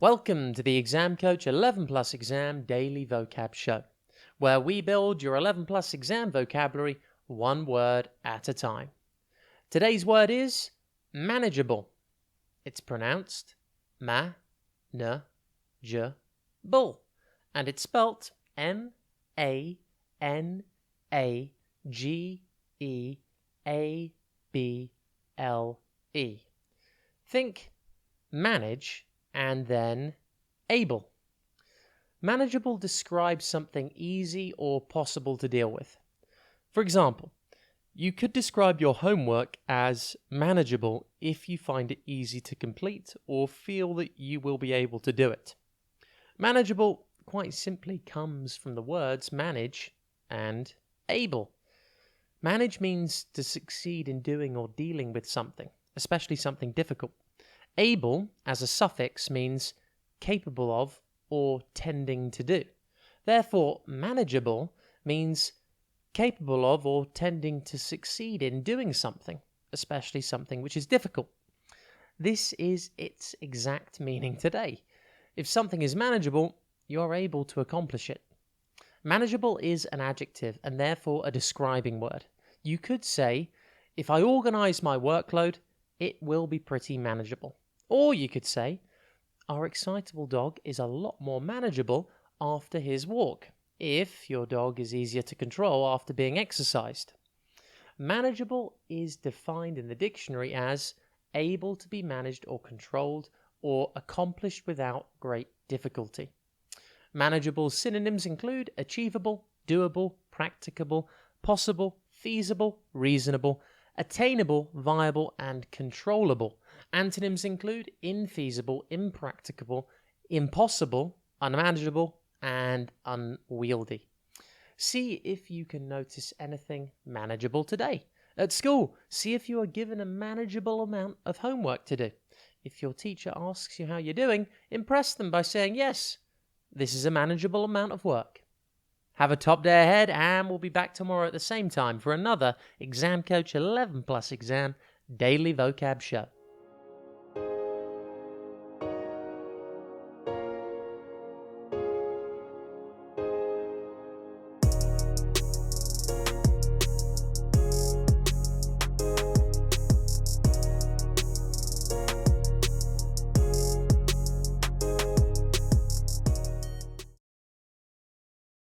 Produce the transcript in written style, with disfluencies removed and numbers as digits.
Welcome to the Exam Coach 11 Plus Exam Daily Vocab Show, where we build your 11 Plus exam vocabulary one word at a time. Today's word is manageable. It's pronounced ma-na-j-bull, and it's spelt M-A-N-A-G-E-A-B-L-E. Think manage and then able. Manageable describes something easy or possible to deal with. For example, you could describe your homework as manageable if you find it easy to complete or feel that you will be able to do it. Manageable quite simply comes from the words manage and able. Manage means to succeed in doing or dealing with something, especially something difficult. Able, as a suffix, means capable of or tending to do. Therefore, manageable means capable of or tending to succeed in doing something, especially something which is difficult. This is its exact meaning today. If something is manageable, you are able to accomplish it. Manageable is an adjective and therefore a describing word. You could say, if I organize my workload, it will be pretty manageable. Or you could say, our excitable dog is a lot more manageable after his walk, if your dog is easier to control after being exercised. Manageable is defined in the dictionary as able to be managed or controlled or accomplished without great difficulty. Manageable synonyms include achievable, doable, practicable, possible, feasible, reasonable, attainable, viable, and controllable. Antonyms include infeasible, impracticable, impossible, unmanageable, and unwieldy. See if you can notice anything manageable today. At school, see if you are given a manageable amount of homework to do. If your teacher asks you how you're doing, impress them by saying, yes, this is a manageable amount of work. Have a top day ahead, and we'll be back tomorrow at the same time for another Exam Coach 11 Plus Exam Daily Vocab Show.